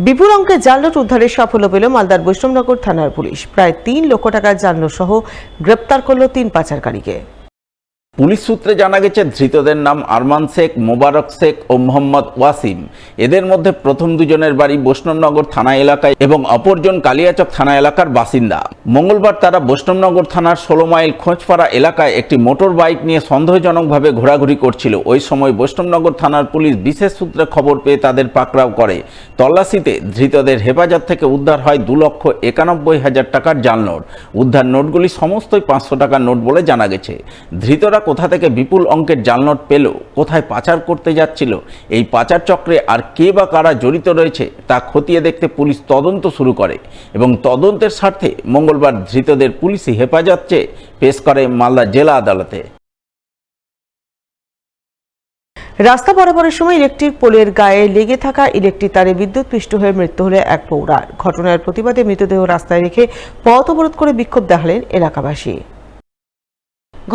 বিপুল অঙ্কের জালনোট উদ্ধারের সাফল্য পেল মালদার বৈষ্ণবনগর থানার পুলিশ। প্রায় 3 লক্ষ টাকার জালনোট সহ গ্রেপ্তার করল 3 পাচারকারীকে। পুলিশ সূত্রে জানা গেছে, ধৃতদের নাম আরমান শেখ, মোবারক শেখ ও মোহাম্মদ ওয়াসিম। এদের মধ্যে প্রথম দুজনের বাড়ি বৈষ্ণবনগর থানা এলাকায় এবং অপরজন কালিয়াচক থানা এলাকার বাসিন্দা। মঙ্গলবার তারা বৈষ্ণবনগর থানার 16 মাইল খোঁজপাড়া এলাকায় একটি মোটর বাইক নিয়ে সন্দেহজনকভাবে ঘোরাঘুরি করছিল। ওই সময় বৈষ্ণবনগর থানার পুলিশ বিশেষ সূত্রে খবর পেয়ে তাদের পাকড়াও করে। তল্লাশিতে ধৃতদের হেফাজত থেকে উদ্ধার হয় 2,91,000 টাকার জালনোট। উদ্ধার নোটগুলি সমস্তই 500 টাকার নোট বলে জানা গেছে। ধৃতরা কোথা থেকে বিপুল অঙ্কের জালনোট পেল, কোথায় পাচার করতে যাচ্ছিল, এই পাচার চক্রে আর কে বা কারা জড়িত রয়েছে তা খতিয়ে দেখতে পুলিশ তদন্ত শুরু করে এবং তদন্তের স্বার্থে মঙ্গলবার ধৃতদের পুলিশি হেফাজত চেয়ে পেশ করে মালদা জেলা আদালতে। রাস্তা পারাপারের সময় ইলেকট্রিক পোলের গায়ে লেগে থাকা ইলেকট্রিক তারে বিদ্যুৎপৃষ্ট হয়ে মৃত্যু হলো এক প্রৌঢ়ার। ঘটনার প্রতিবাদে মৃতদেহ রাস্তায় রেখে পথ অবরোধ করে বিক্ষোভ দেখালেন এলাকাবাসী।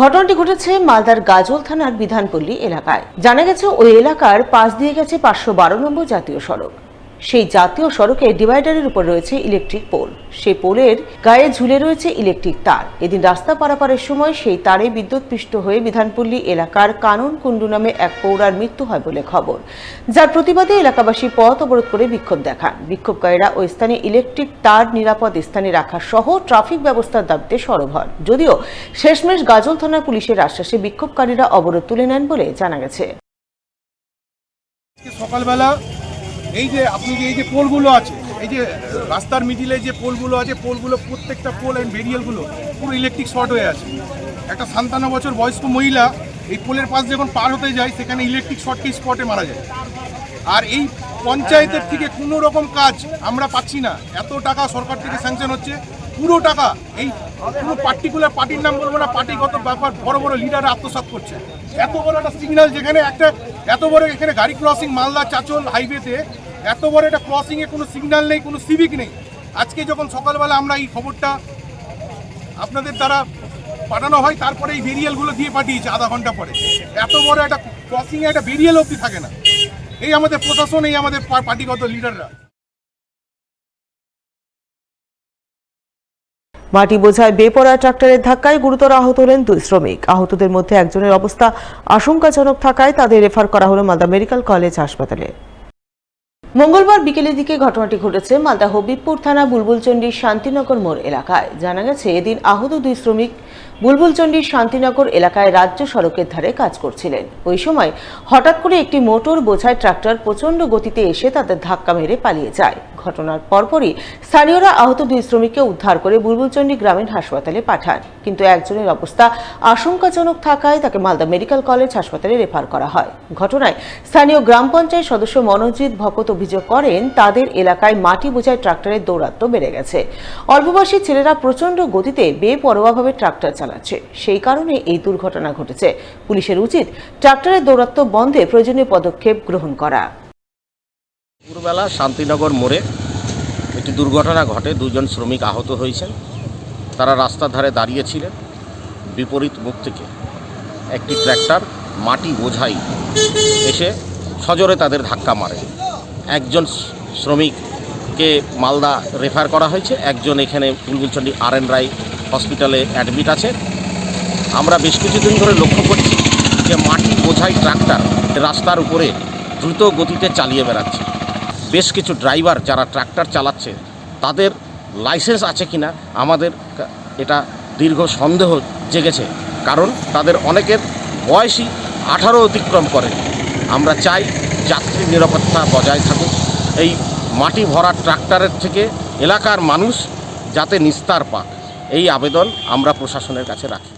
ঘটনাটি ঘটেছে মালদার গাজল থানার বিধানপল্লী এলাকায়। জানা গেছে, ওই এলাকার পাশ দিয়ে গেছে 512 নম্বর জাতীয় সড়ক। সেই জাতীয় সড়কে ডিভাইডারের উপর রয়েছে ইলেকট্রিক পোল। সেই পোলের গায়ে ঝুলে রয়েছে ইলেকট্রিক তার। এদিন রাস্তা পারাপারের সময় সেই তারে বিদ্যুৎপৃষ্ট হয়ে বিধানপল্লী এলাকার কানন কুণ্ডু নামে এক প্রৌঢ়ার মৃত্যু হয় বলে খবর, যার প্রতিবাদে এলাকাবাসী পথ অবরোধ করে বিক্ষোভ দেখান। বিক্ষোভকারীরা ওই স্থানে ইলেকট্রিক তার নিরাপদ স্থানে রাখা সহ ট্রাফিক ব্যবস্থার দাবিতে সরব হন। যদিও শেষমেশ গাজল থানার পুলিশের আশ্বাসে বিক্ষোভকারীরা অবরোধ তুলে নেন বলে জানা গেছে। সকালবেলা এই যে পোলগুলো আছে, এই যে রাস্তার মিডিলে যে পোলগুলো আছে, পোলগুলো প্রত্যেকটা পোল এন্ড ভেরিয়েলগুলো পুরো ইলেকট্রিক শর্ট হয়ে আছে। একটা 57 বছর বয়স্ক মহিলা এই পোলের পাশ যখন পার হতে যায়, সেখানে ইলেকট্রিক শর্টকে স্পটে মারা যায়। আর এই পঞ্চায়েতের থেকে কোনো রকম কাজ আমরা পাচ্ছি না। এত টাকা সরকার থেকে স্যাংশন হচ্ছে, পুরো টাকা এই কোনো পার্টিকুলার পার্টির নাম বলবো না, পার্টিগত ব্যাপার বড় বড় লিডাররা আত্মসাৎ করছে। এত বড় একটা সিগন্যাল, যেখানে এত বড় এখানে গাড়ি ক্রসিং মালদা চাচল হাইওয়েতে এত বড় একটা ক্রসিংয়ে কোনো সিগন্যাল নেই, কোনো সিভিক নেই। আজকে যখন সকালবেলা আমরা এই খবরটা আপনাদের দ্বারা পাঠানো হয়, তারপরে এই বেরিয়েলগুলো দিয়ে পাঠিয়েছে আধা ঘন্টা পরে। এত বড় একটা ক্রসিংয়ে একটা বেরিয়েল অবধি থাকে না। এই আমাদের প্রশাসন, এই আমাদের পার্টিগত লিডাররা। মাটি বোঝায় বেপরোয়া ট্রাক্টরের ধাক্কায় গুরুতর আহত হলেন 2 শ্রমিক। আহতদের মধ্যে একজনের অবস্থা আশঙ্কাজনক থাকায় তাদের রেফার করা হলো মালদা মেডিকেল কলেজ হাসপাতালে। মঙ্গলবার বিকেলের দিকে ঘটনাটি ঘটেছে মালদা হবিবপুর থানা বুলবুলচন্ডির শান্তিনগর মোড় এলাকায়। জানা গেছে, এদিন আহত 2 শ্রমিক বুলবুলচন্ডির শান্তিনগর এলাকায় রাজ্য সড়কের ধারে কাজ করছিলেন। ওই সময় হঠাৎ করে একটি মোটর বোঝাই ট্রাক্টর প্রচণ্ড গতিতে এসে তাদের ধাক্কা মেরে পালিয়ে যায়। ঘটনার পরপরই স্থানীয়রা আহত 2 শ্রমিককে উদ্ধার করে বুলবুলচন্ডি গ্রামীণ হাসপাতালে পাঠান, কিন্তু একজনের অবস্থা আশঙ্কাজনক থাকায় তাকে মালদা মেডিকেল কলেজ হাসপাতালে রেফার করা হয়। ঘটনায় স্থানীয় গ্রাম পঞ্চায়েত সদস্য মনোজিৎ ভকত অভিযোগ করেন, তাদের এলাকায় মাটি বোঝাই ট্রাক্টরের দৌরাত্ম্য বেড়ে গেছে। অল্পবয়সী ছেলেরা প্রচণ্ড গতিতে বেপরোয়াভাবে ট্রাক্টর চালাচ্ছে, সেই কারণে এই দুর্ঘটনা ঘটেছে। পুলিশের উচিত ট্রাক্টরের দৌরাত্ম্য বন্ধে প্রয়োজনীয় পদক্ষেপ গ্রহণ করা। দুপুরবেলা শান্তিনগর মোড়ে একটি দুর্ঘটনা ঘটে, 2 জন শ্রমিক আহত হয়েছেন। তারা রাস্তার ধারে দাঁড়িয়েছিলেন। বিপরীত মুখ থেকে একটি ট্র্যাক্টর মাটি বোঝাই এসে সজোরে তাদের ধাক্কা মারে। একজন শ্রমিককে মালদা রেফার করা হয়েছে, একজন এখানে বুলবুলচন্ডি আর.এন. রায় হসপিটালে অ্যাডমিট আছে। আমরা বেশ কিছুদিন ধরে লক্ষ্য করছি যে মাটি বোঝাই ট্রাক্টর রাস্তার উপরে দ্রুত গতিতে চালিয়ে বেড়াচ্ছে। বেশ কিছু ড্রাইভার যারা ট্রাক্টর চালাচ্ছে, তাদের লাইসেন্স আছে কিনা আমাদের এটা দীর্ঘ সন্দেহ জেগেছে, কারণ তাদের অনেকের বয়সই 18 অতিক্রম করে। আমরা চাই যাত্রী নিরাপত্তা বজায় থাকুক। এই মাটি ভরা ট্রাক্টরের থেকে এলাকার মানুষ যাতে নিস্তার পাক, এই আবেদন আমরা প্রশাসনের কাছে রাখি।